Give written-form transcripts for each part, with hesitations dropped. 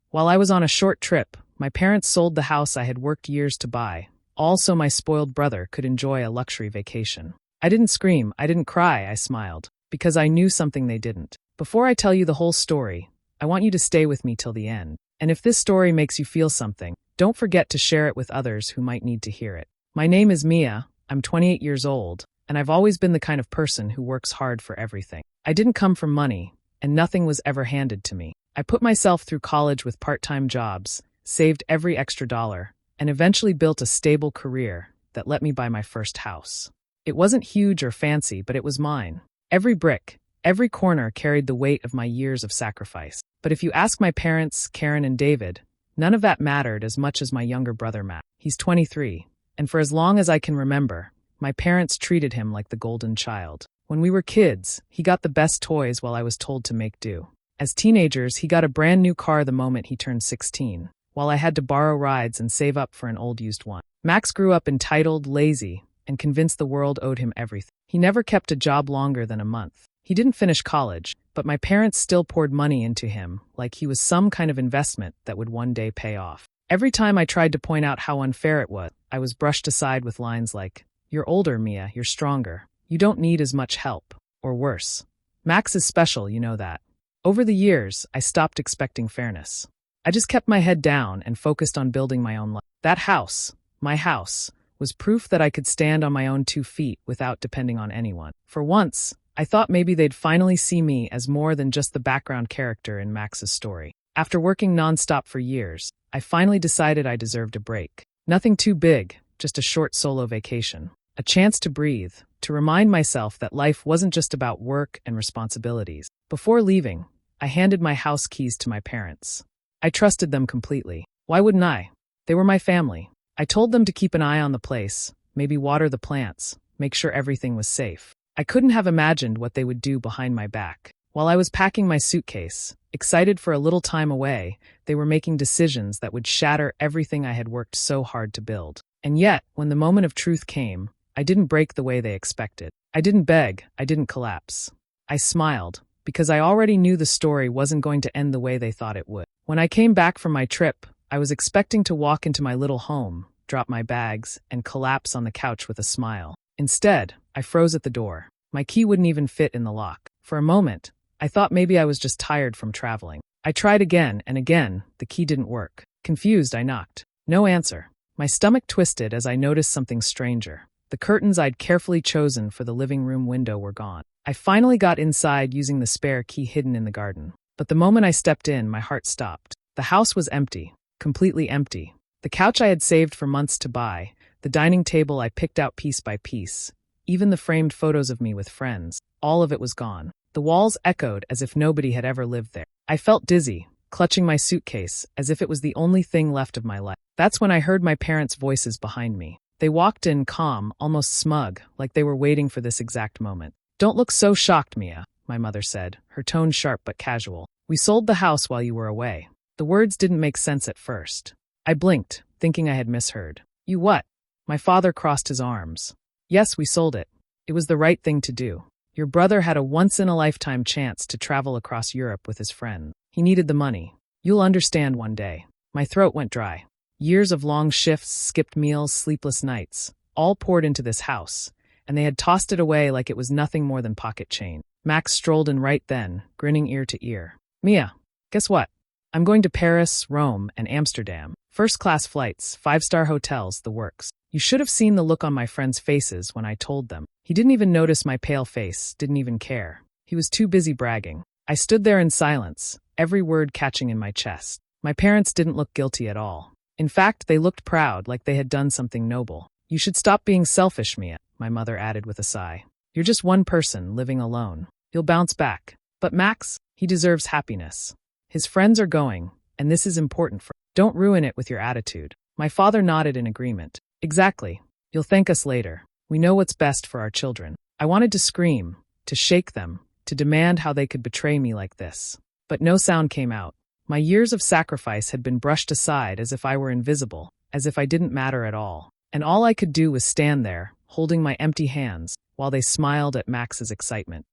While I was on a short trip, my parents sold the house I had worked years to buy, all so my spoiled brother could enjoy a luxury vacation. I didn't scream, I didn't cry, I smiled, because I knew something they didn't. Before I tell you the whole story, I want you to stay with me till the end. And if this story makes you feel something, don't forget to share it with others who might need to hear it. My name is Mia, I'm 28 years old, and I've always been the kind of person who works hard for everything. I didn't come from money, and nothing was ever handed to me. I put myself through college with part-time jobs, saved every extra dollar, and eventually built a stable career that let me buy my first house. It wasn't huge or fancy, but it was mine. Every brick, every corner carried the weight of my years of sacrifice. But if you ask my parents, Karen and David, none of that mattered as much as my younger brother Matt. He's 23, and for as long as I can remember, my parents treated him like the golden child. When we were kids, he got the best toys while I was told to make do. As teenagers, he got a brand new car the moment he turned 16, while I had to borrow rides and save up for an old used one. Max grew up entitled, lazy, and convinced the world owed him everything. He never kept a job longer than a month. He didn't finish college, but my parents still poured money into him like he was some kind of investment that would one day pay off. Every time I tried to point out how unfair it was, I was brushed aside with lines like, "You're older, Mia, you're stronger. You don't need as much help." Or worse, "Max is special, you know that." Over the years, I stopped expecting fairness. I just kept my head down and focused on building my own life. That house, my house, was proof that I could stand on my own 2 feet without depending on anyone. For once, I thought maybe they'd finally see me as more than just the background character in Max's story. After working nonstop for years, I finally decided I deserved a break. Nothing too big, just a short solo vacation. A chance to breathe, to remind myself that life wasn't just about work and responsibilities. Before leaving, I handed my house keys to my parents. I trusted them completely. Why wouldn't I? They were my family. I told them to keep an eye on the place, maybe water the plants, make sure everything was safe. I couldn't have imagined what they would do behind my back. While I was packing my suitcase, excited for a little time away, they were making decisions that would shatter everything I had worked so hard to build. And yet, when the moment of truth came, I didn't break the way they expected. I didn't beg, I didn't collapse. I smiled, because I already knew the story wasn't going to end the way they thought it would. When I came back from my trip, I was expecting to walk into my little home, drop my bags, and collapse on the couch with a smile. Instead, I froze at the door. My key wouldn't even fit in the lock. For a moment, I thought maybe I was just tired from traveling. I tried again and again, the key didn't work. Confused, I knocked. No answer. My stomach twisted as I noticed something stranger. The curtains I'd carefully chosen for the living room window were gone. I finally got inside using the spare key hidden in the garden. But the moment I stepped in, my heart stopped. The house was empty, completely empty. The couch I had saved for months to buy, the dining table I picked out piece by piece, even the framed photos of me with friends, all of it was gone. The walls echoed as if nobody had ever lived there. I felt dizzy, clutching my suitcase, as if it was the only thing left of my life. That's when I heard my parents' voices behind me. They walked in calm, almost smug, like they were waiting for this exact moment. "Don't look so shocked, Mia," my mother said, her tone sharp but casual. "We sold the house while you were away." The words didn't make sense at first. I blinked, thinking I had misheard. "You what?" My father crossed his arms. "Yes, we sold it. It was the right thing to do. Your brother had a once-in-a-lifetime chance to travel across Europe with his friend. He needed the money. You'll understand one day." My throat went dry. Years of long shifts, skipped meals, sleepless nights, all poured into this house, and they had tossed it away like it was nothing more than pocket change. Max strolled in right then, grinning ear to ear. "Mia, guess what? I'm going to Paris, Rome, and Amsterdam. First-class flights, 5-star hotels, the works." You should have seen the look on my friends' faces when I told them. He didn't even notice my pale face, didn't even care. He was too busy bragging. I stood there in silence, every word catching in my chest. My parents didn't look guilty at all. In fact, they looked proud, like they had done something noble. "You should stop being selfish, Mia," my mother added with a sigh. "You're just one person, living alone. You'll bounce back. But Max, he deserves happiness. His friends are going, and this is important for him. Don't ruin it with your attitude." My father nodded in agreement. "Exactly. You'll thank us later. We know what's best for our children." I wanted to scream, to shake them, to demand how they could betray me like this. But no sound came out. My years of sacrifice had been brushed aside as if I were invisible, as if I didn't matter at all. And all I could do was stand there, holding my empty hands, while they smiled at Max's excitement.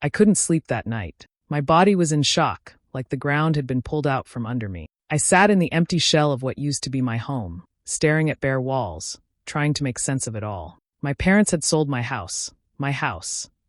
I couldn't sleep that night. My body was in shock, like the ground had been pulled out from under me. I sat in the empty shell of what used to be my home, staring at bare walls, trying to make sense of it all. My parents had sold my house,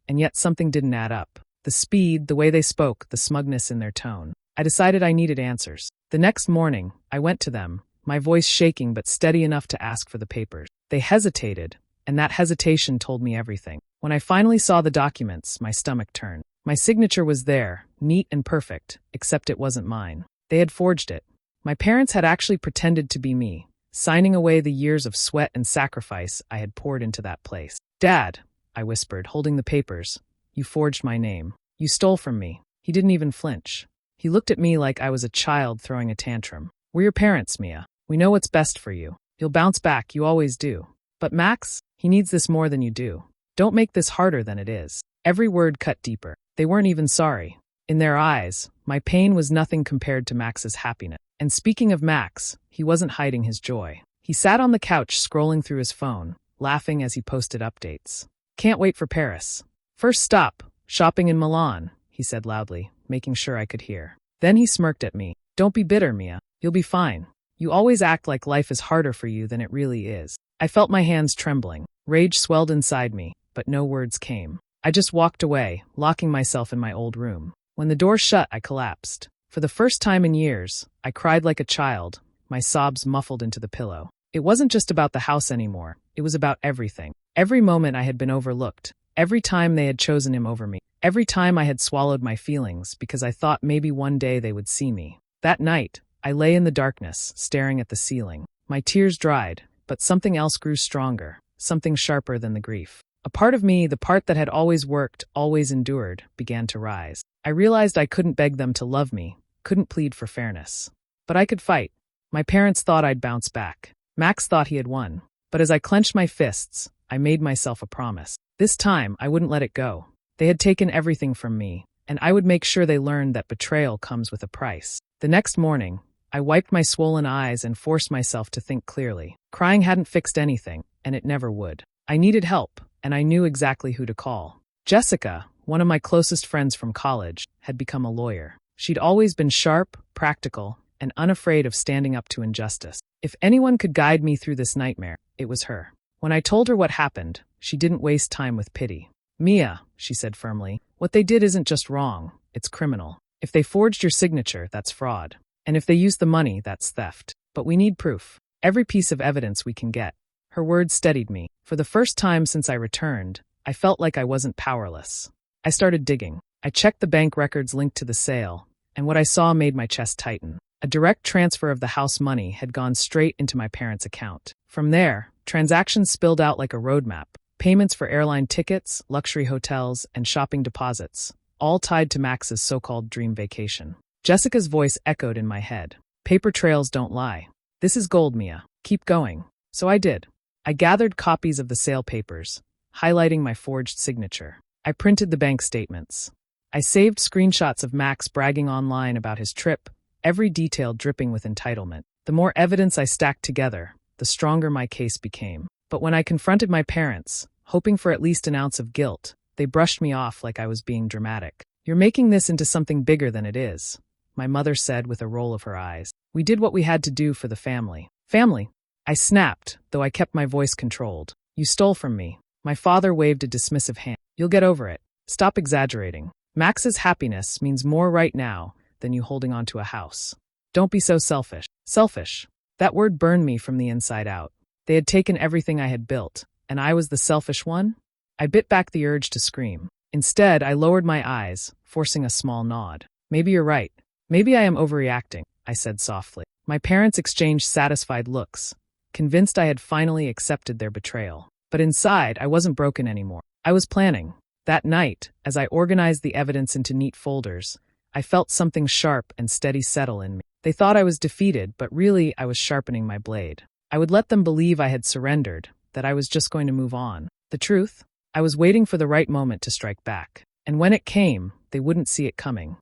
and yet something didn't add up. The speed, the way they spoke, the smugness in their tone. I decided I needed answers. The next morning, I went to them, my voice shaking but steady enough to ask for the papers. They hesitated, and that hesitation told me everything. When I finally saw the documents, my stomach turned. My signature was there, neat and perfect, except it wasn't mine. They had forged it. My parents had actually pretended to be me, signing away the years of sweat and sacrifice I had poured into that place. "Dad," I whispered, holding the papers, "you forged my name. You stole from me." He didn't even flinch. He looked at me like I was a child throwing a tantrum. "We're your parents, Mia. We know what's best for you. You'll bounce back, you always do. But Max, he needs this more than you do. Don't make this harder than it is." Every word cut deeper. They weren't even sorry. In their eyes, my pain was nothing compared to Max's happiness. And speaking of Max, he wasn't hiding his joy. He sat on the couch scrolling through his phone, laughing as he posted updates. "Can't wait for Paris. First stop, shopping in Milan," he said loudly, making sure I could hear. Then he smirked at me. "Don't be bitter, Mia. You'll be fine. You always act like life is harder for you than it really is." I felt my hands trembling. Rage swelled inside me, but no words came. I just walked away, locking myself in my old room. When the door shut, I collapsed. For the first time in years, I cried like a child, my sobs muffled into the pillow. It wasn't just about the house anymore. It was about everything. Every moment I had been overlooked. Every time they had chosen him over me. Every time I had swallowed my feelings because I thought maybe one day they would see me. That night, I lay in the darkness, staring at the ceiling. My tears dried, but something else grew stronger, something sharper than the grief. A part of me, the part that had always worked, always endured, began to rise. I realized I couldn't beg them to love me, couldn't plead for fairness. But I could fight. My parents thought I'd bounce back. Max thought he had won. But as I clenched my fists, I made myself a promise. This time, I wouldn't let it go. They had taken everything from me, and I would make sure they learned that betrayal comes with a price. The next morning, I wiped my swollen eyes and forced myself to think clearly. Crying hadn't fixed anything, and it never would. I needed help, and I knew exactly who to call. Jessica, one of my closest friends from college, had become a lawyer. She'd always been sharp, practical, and unafraid of standing up to injustice. If anyone could guide me through this nightmare, it was her. When I told her what happened, she didn't waste time with pity. "Mia," she said firmly, "what they did isn't just wrong, it's criminal. If they forged your signature, that's fraud. And if they used the money, that's theft. But we need proof. Every piece of evidence we can get." Her words steadied me. For the first time since I returned, I felt like I wasn't powerless. I started digging. I checked the bank records linked to the sale, and what I saw made my chest tighten. A direct transfer of the house money had gone straight into my parents' account. From there, transactions spilled out like a roadmap. Payments for airline tickets, luxury hotels, and shopping deposits, all tied to Max's so-called dream vacation. Jessica's voice echoed in my head. "Paper trails don't lie. This is gold, Mia. Keep going." So I did. I gathered copies of the sale papers, highlighting my forged signature. I printed the bank statements. I saved screenshots of Max bragging online about his trip, every detail dripping with entitlement. The more evidence I stacked together, the stronger my case became. But when I confronted my parents, hoping for at least an ounce of guilt, they brushed me off like I was being dramatic. "You're making this into something bigger than it is," my mother said with a roll of her eyes. "We did what we had to do for the family." "Family?" I snapped, though I kept my voice controlled. "You stole from me." My father waved a dismissive hand. "You'll get over it. Stop exaggerating. Max's happiness means more right now than you holding on to a house. Don't be so selfish." Selfish. That word burned me from the inside out. They had taken everything I had built, and I was the selfish one? I bit back the urge to scream. Instead, I lowered my eyes, forcing a small nod. "Maybe you're right. Maybe I am overreacting," I said softly. My parents exchanged satisfied looks, convinced I had finally accepted their betrayal. But inside, I wasn't broken anymore. I was planning. That night, as I organized the evidence into neat folders, I felt something sharp and steady settle in me. They thought I was defeated, but really I was sharpening my blade. I would let them believe I had surrendered, that I was just going to move on. The truth? I was waiting for the right moment to strike back. And when it came, they wouldn't see it coming.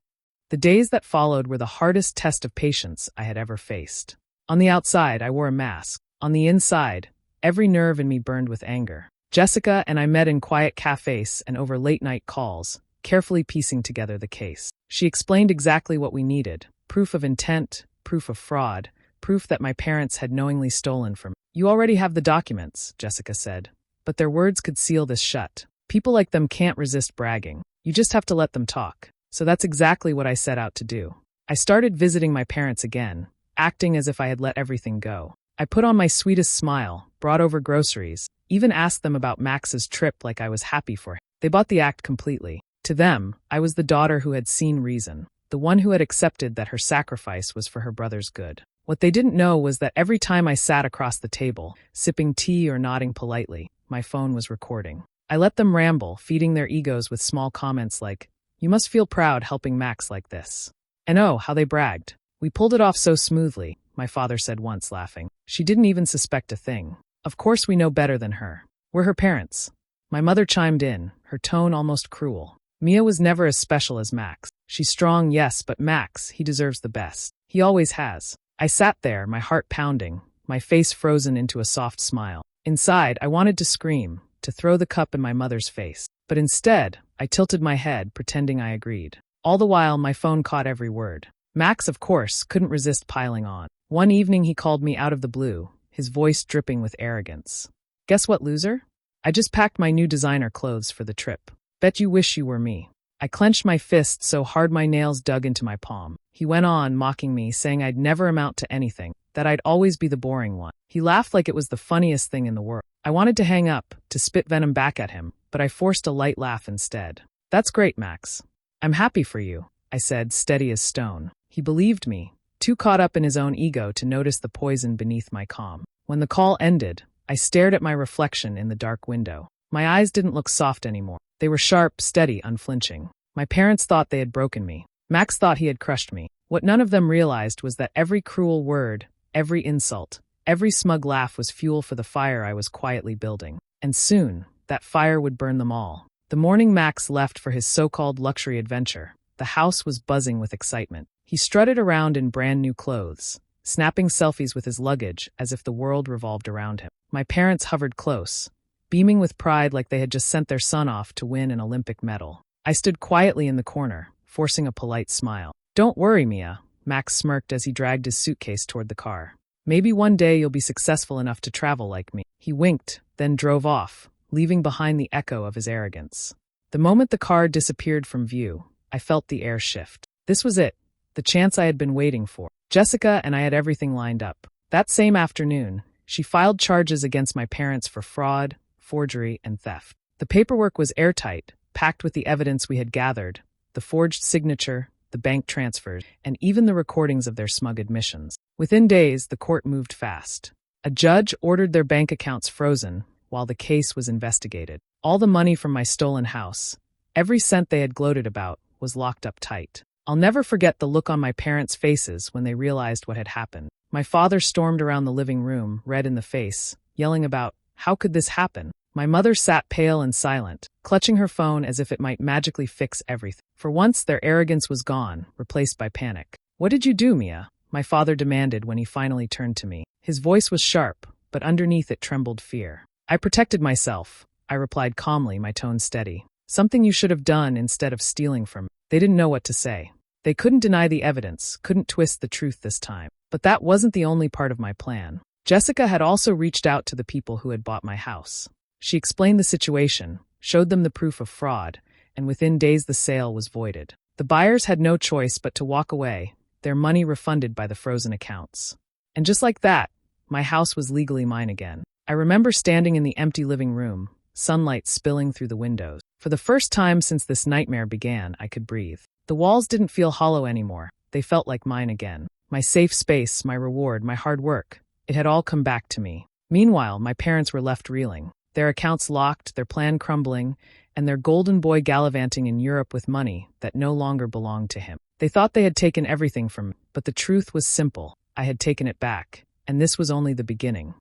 The days that followed were the hardest test of patience I had ever faced. On the outside, I wore a mask. On the inside, every nerve in me burned with anger. Jessica and I met in quiet cafes and over late-night calls, carefully piecing together the case. She explained exactly what we needed: proof of intent, proof of fraud, proof that my parents had knowingly stolen from me. You already have the documents, Jessica said. But their words could seal this shut. People like them can't resist bragging. You just have to let them talk. So that's exactly what I set out to do. I started visiting my parents again, acting as if I had let everything go. I put on my sweetest smile, brought over groceries, even asked them about Max's trip like I was happy for him. They bought the act completely. To them, I was the daughter who had seen reason, the one who had accepted that her sacrifice was for her brother's good. What they didn't know was that every time I sat across the table, sipping tea or nodding politely, my phone was recording. I let them ramble, feeding their egos with small comments like, "You must feel proud helping Max like this." And oh, how they bragged. "We pulled it off so smoothly," my father said once, laughing. "She didn't even suspect a thing. Of course we know better than her. We're her parents." My mother chimed in, her tone almost cruel. "Mia was never as special as Max. She's strong, yes, but Max, he deserves the best. He always has." I sat there, my heart pounding, my face frozen into a soft smile. Inside, I wanted to scream, to throw the cup in my mother's face. But instead, I tilted my head, pretending I agreed. All the while, my phone caught every word. Max, of course, couldn't resist piling on. One evening he called me out of the blue, his voice dripping with arrogance. "Guess what, loser? I just packed my new designer clothes for the trip. Bet you wish you were me." I clenched my fist so hard my nails dug into my palm. He went on, mocking me, saying I'd never amount to anything, that I'd always be the boring one. He laughed like it was the funniest thing in the world. I wanted to hang up, to spit venom back at him, but I forced a light laugh instead. "That's great, Max. I'm happy for you," I said, steady as stone. He believed me, too caught up in his own ego to notice the poison beneath my calm. When the call ended, I stared at my reflection in the dark window. My eyes didn't look soft anymore. They were sharp, steady, unflinching. My parents thought they had broken me. Max thought he had crushed me. What none of them realized was that every cruel word, every insult, every smug laugh was fuel for the fire I was quietly building. And soon, that fire would burn them all. The morning Max left for his so-called luxury adventure, the house was buzzing with excitement. He strutted around in brand new clothes, snapping selfies with his luggage as if the world revolved around him. My parents hovered close, beaming with pride like they had just sent their son off to win an Olympic medal. I stood quietly in the corner, forcing a polite smile. "Don't worry, Mia," Max smirked as he dragged his suitcase toward the car. "Maybe one day you'll be successful enough to travel like me." He winked, then drove off, leaving behind the echo of his arrogance. The moment the car disappeared from view, I felt the air shift. This was it, the chance I had been waiting for. Jessica and I had everything lined up. That same afternoon, she filed charges against my parents for fraud, forgery, and theft. The paperwork was airtight, packed with the evidence we had gathered, the forged signature, the bank transfers, and even the recordings of their smug admissions. Within days, the court moved fast. A judge ordered their bank accounts frozen while the case was investigated. All the money from my stolen house, every cent they had gloated about, was locked up tight. I'll never forget the look on my parents' faces when they realized what had happened. My father stormed around the living room, red in the face, yelling about, "How could this happen?" My mother sat pale and silent, clutching her phone as if it might magically fix everything. For once, their arrogance was gone, replaced by panic. "What did you do, Mia?" my father demanded when he finally turned to me. His voice was sharp, but underneath it trembled fear. "I protected myself," I replied calmly, my tone steady. "Something you should have done instead of stealing from me." They didn't know what to say. They couldn't deny the evidence, couldn't twist the truth this time. But that wasn't the only part of my plan. Jessica had also reached out to the people who had bought my house. She explained the situation, showed them the proof of fraud, and within days the sale was voided. The buyers had no choice but to walk away, their money refunded by the frozen accounts. And just like that, my house was legally mine again. I remember standing in the empty living room, sunlight spilling through the windows. For the first time since this nightmare began, I could breathe. The walls didn't feel hollow anymore. They felt like mine again. My safe space, my reward, my hard work. It had all come back to me. Meanwhile, my parents were left reeling. Their accounts locked, their plan crumbling, and their golden boy gallivanting in Europe with money that no longer belonged to him. They thought they had taken everything from me, but the truth was simple. I had taken it back, and this was only the beginning.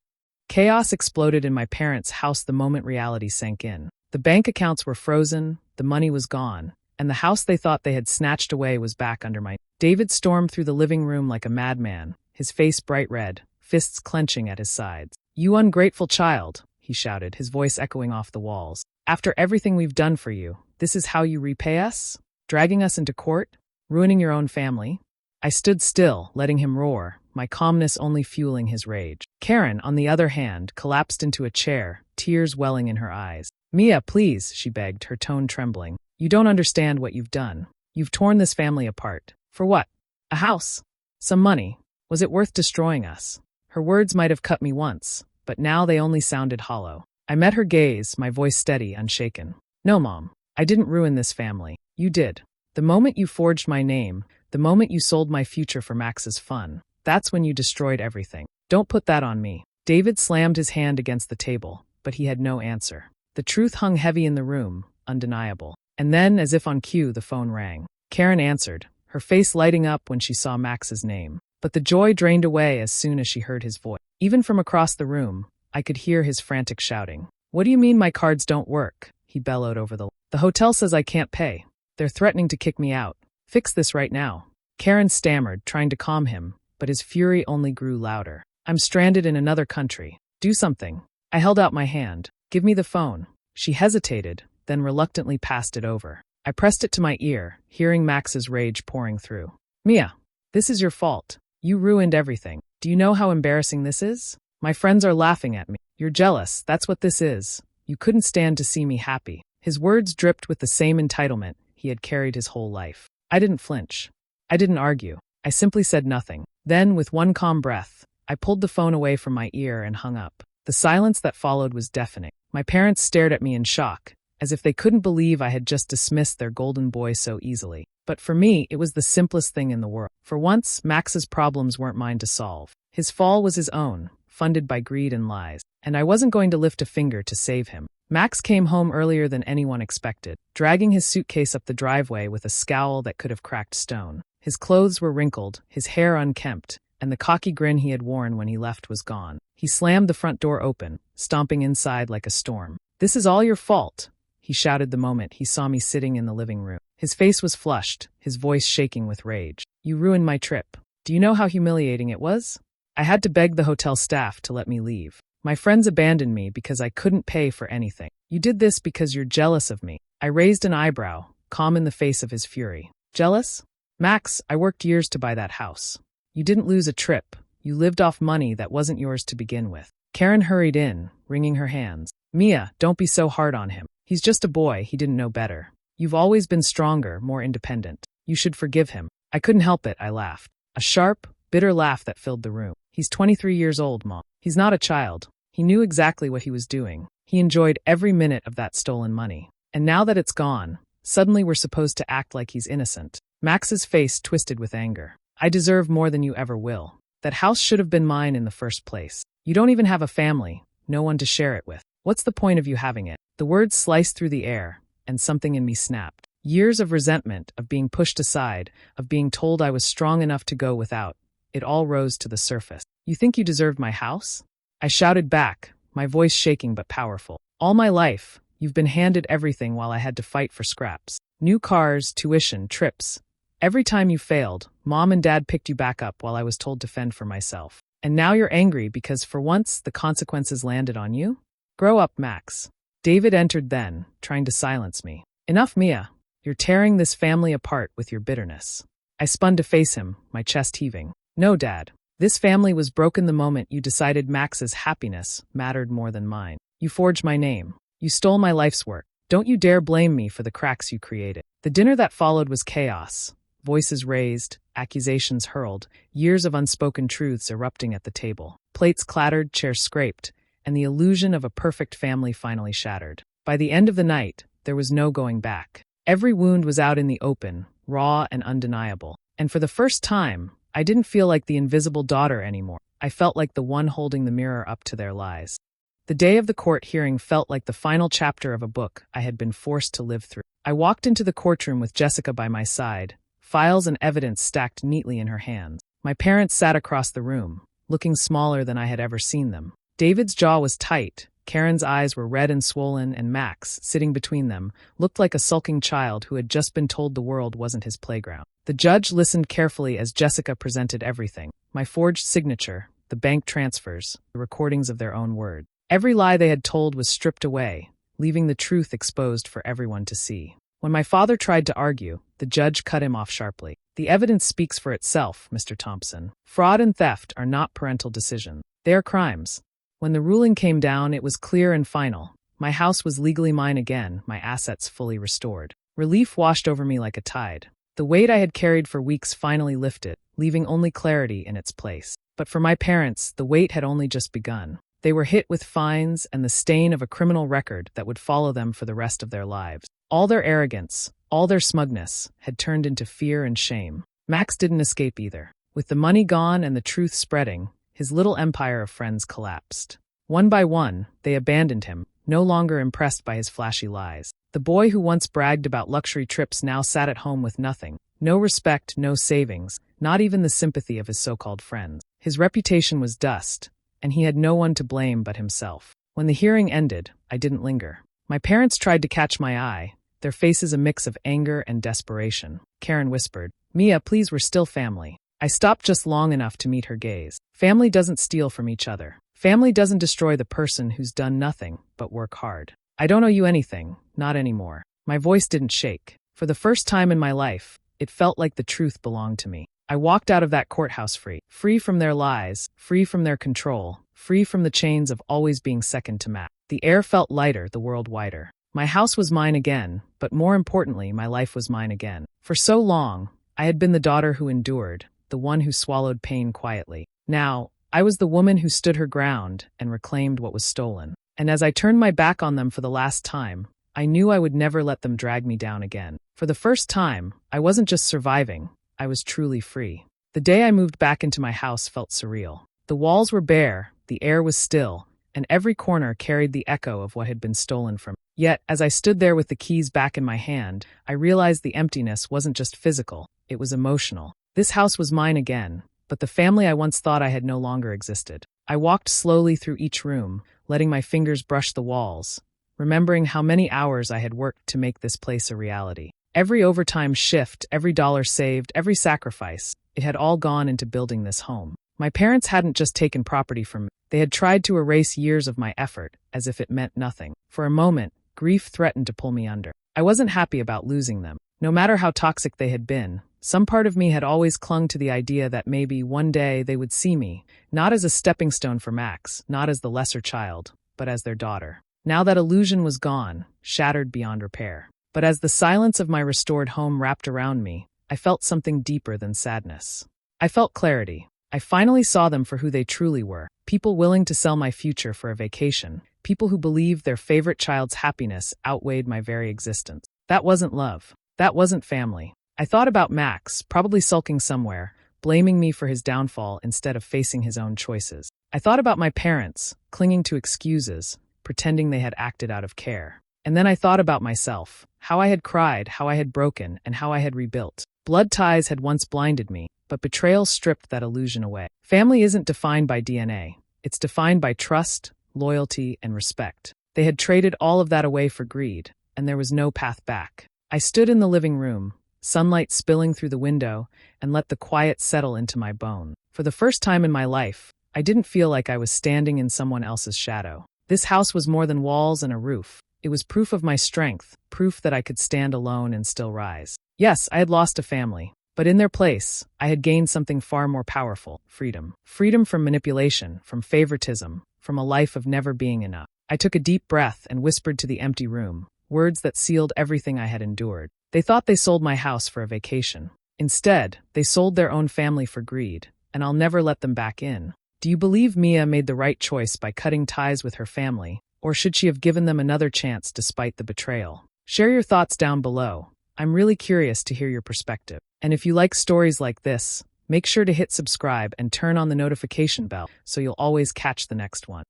Chaos exploded in my parents' house the moment reality sank in. The bank accounts were frozen, the money was gone, and the house they thought they had snatched away was back under my... David stormed through the living room like a madman, his face bright red, fists clenching at his sides. "You ungrateful child," he shouted, his voice echoing off the walls. "After everything we've done for you, this is how you repay us? Dragging us into court? Ruining your own family?" I stood still, letting him roar, my calmness only fueling his rage. Karen, on the other hand, collapsed into a chair, tears welling in her eyes. Mia, please, she begged, her tone trembling. You don't understand what you've done. You've torn this family apart. For what? A house? Some money? Was it worth destroying us? Her words might have cut me once, but now they only sounded hollow. I met her gaze, my voice steady, unshaken. No, Mom. I didn't ruin this family. You did. The moment you forged my name, the moment you sold my future for Max's fun, that's when you destroyed everything. Don't put that on me. David slammed his hand against the table, but he had no answer. The truth hung heavy in the room, undeniable. And then, as if on cue, the phone rang. Karen answered, her face lighting up when she saw Max's name. But the joy drained away as soon as she heard his voice. Even from across the room, I could hear his frantic shouting. What do you mean my cards don't work? He bellowed over the line. The hotel says I can't pay. They're threatening to kick me out. Fix this right now. Karen stammered, trying to calm him, but his fury only grew louder. I'm stranded in another country. Do something. I held out my hand. Give me the phone. She hesitated, then reluctantly passed it over. I pressed it to my ear, hearing Max's rage pouring through. Mia, this is your fault. You ruined everything. Do you know how embarrassing this is? My friends are laughing at me. You're jealous, that's what this is. You couldn't stand to see me happy. His words dripped with the same entitlement he had carried his whole life. I didn't flinch. I didn't argue. I simply said nothing. Then, with one calm breath, I pulled the phone away from my ear and hung up. The silence that followed was deafening. My parents stared at me in shock, as if they couldn't believe I had just dismissed their golden boy so easily. But for me, it was the simplest thing in the world. For once, Max's problems weren't mine to solve. His fall was his own, funded by greed and lies, and I wasn't going to lift a finger to save him. Max came home earlier than anyone expected, dragging his suitcase up the driveway with a scowl that could have cracked stone. His clothes were wrinkled, his hair unkempt, and the cocky grin he had worn when he left was gone. He slammed the front door open, stomping inside like a storm. This is all your fault, he shouted the moment he saw me sitting in the living room. His face was flushed, his voice shaking with rage. You ruined my trip. Do you know how humiliating it was? I had to beg the hotel staff to let me leave. My friends abandoned me because I couldn't pay for anything. You did this because you're jealous of me. I raised an eyebrow, calm in the face of his fury. Jealous? Max, I worked years to buy that house. You didn't lose a trip. You lived off money that wasn't yours to begin with. Karen hurried in, wringing her hands. Mia, don't be so hard on him. He's just a boy, he didn't know better. You've always been stronger, more independent. You should forgive him. I couldn't help it, I laughed. A sharp, bitter laugh that filled the room. He's 23 years old, Mom. He's not a child. He knew exactly what he was doing. He enjoyed every minute of that stolen money. And now that it's gone, suddenly we're supposed to act like he's innocent. Max's face twisted with anger. I deserve more than you ever will. That house should have been mine in the first place. You don't even have a family, no one to share it with. What's the point of you having it? The words sliced through the air, and something in me snapped. Years of resentment, of being pushed aside, of being told I was strong enough to go without. It all rose to the surface. You think you deserved my house? I shouted back, my voice shaking but powerful. All my life, you've been handed everything while I had to fight for scraps. New cars, tuition, trips. Every time you failed, Mom and Dad picked you back up while I was told to fend for myself. And now you're angry because for once the consequences landed on you? Grow up, Max. David entered then, trying to silence me. Enough, Mia. You're tearing this family apart with your bitterness. I spun to face him, my chest heaving. No, Dad. This family was broken the moment you decided Max's happiness mattered more than mine. You forged my name. You stole my life's work. Don't you dare blame me for the cracks you created. The dinner that followed was chaos. Voices raised, accusations hurled, years of unspoken truths erupting at the table. Plates clattered, chairs scraped, and the illusion of a perfect family finally shattered. By the end of the night, there was no going back. Every wound was out in the open, raw and undeniable. And for the first time, I didn't feel like the invisible daughter anymore. I felt like the one holding the mirror up to their lies. The day of the court hearing felt like the final chapter of a book I had been forced to live through. I walked into the courtroom with Jessica by my side, files and evidence stacked neatly in her hands. My parents sat across the room, looking smaller than I had ever seen them. David's jaw was tight, Karen's eyes were red and swollen, and Max, sitting between them, looked like a sulking child who had just been told the world wasn't his playground. The judge listened carefully as Jessica presented everything. My forged signature, the bank transfers, the recordings of their own words. Every lie they had told was stripped away, leaving the truth exposed for everyone to see. When my father tried to argue, the judge cut him off sharply. The evidence speaks for itself, Mr. Thompson. Fraud and theft are not parental decisions. They are crimes. When the ruling came down, it was clear and final. My house was legally mine again, my assets fully restored. Relief washed over me like a tide. The weight I had carried for weeks finally lifted, leaving only clarity in its place. But for my parents, the wait had only just begun. They were hit with fines and the stain of a criminal record that would follow them for the rest of their lives. All their arrogance, all their smugness, had turned into fear and shame. Max didn't escape either. With the money gone and the truth spreading, his little empire of friends collapsed. One by one, they abandoned him, no longer impressed by his flashy lies. The boy who once bragged about luxury trips now sat at home with nothing. No respect, no savings, not even the sympathy of his so-called friends. His reputation was dust, and he had no one to blame but himself. When the hearing ended, I didn't linger. My parents tried to catch my eye, their faces a mix of anger and desperation. Karen whispered, "Mia, please, we're still family." I stopped just long enough to meet her gaze. Family doesn't steal from each other. Family doesn't destroy the person who's done nothing but work hard. I don't owe you anything, not anymore. My voice didn't shake. For the first time in my life, it felt like the truth belonged to me. I walked out of that courthouse free from their lies, free from their control, free from the chains of always being second to Matt. The air felt lighter, the world wider. My house was mine again, but more importantly, my life was mine again. For so long, I had been the daughter who endured, the one who swallowed pain quietly. Now, I was the woman who stood her ground and reclaimed what was stolen. And as I turned my back on them for the last time, I knew I would never let them drag me down again. For the first time, I wasn't just surviving, I was truly free. The day I moved back into my house felt surreal. The walls were bare, the air was still, and every corner carried the echo of what had been stolen from me. Yet, as I stood there with the keys back in my hand, I realized the emptiness wasn't just physical, it was emotional. This house was mine again, but the family I once thought I had no longer existed. I walked slowly through each room, letting my fingers brush the walls, remembering how many hours I had worked to make this place a reality. Every overtime shift, every dollar saved, every sacrifice, it had all gone into building this home. My parents hadn't just taken property from me. They had tried to erase years of my effort, as if it meant nothing. For a moment, grief threatened to pull me under. I wasn't happy about losing them. No matter how toxic they had been, some part of me had always clung to the idea that maybe one day they would see me, not as a stepping stone for Max, not as the lesser child, but as their daughter. Now that illusion was gone, shattered beyond repair. But as the silence of my restored home wrapped around me, I felt something deeper than sadness. I felt clarity. I finally saw them for who they truly were. People willing to sell my future for a vacation. People who believed their favorite child's happiness outweighed my very existence. That wasn't love. That wasn't family. I thought about Max, probably sulking somewhere, blaming me for his downfall instead of facing his own choices. I thought about my parents, clinging to excuses, pretending they had acted out of care. And then I thought about myself, how I had cried, how I had broken, and how I had rebuilt. Blood ties had once blinded me, but betrayal stripped that illusion away. Family isn't defined by DNA. It's defined by trust, loyalty, and respect. They had traded all of that away for greed, and there was no path back. I stood in the living room, sunlight spilling through the window, and let the quiet settle into my bones. For the first time in my life, I didn't feel like I was standing in someone else's shadow. This house was more than walls and a roof. It was proof of my strength, proof that I could stand alone and still rise. Yes, I had lost a family, but in their place, I had gained something far more powerful: freedom. Freedom from manipulation, from favoritism, from a life of never being enough. I took a deep breath and whispered to the empty room, words that sealed everything I had endured. They thought they sold my house for a vacation. Instead, they sold their own family for greed, and I'll never let them back in. Do you believe Mia made the right choice by cutting ties with her family, or should she have given them another chance despite the betrayal? Share your thoughts down below. I'm really curious to hear your perspective. And if you like stories like this, make sure to hit subscribe and turn on the notification bell so you'll always catch the next one.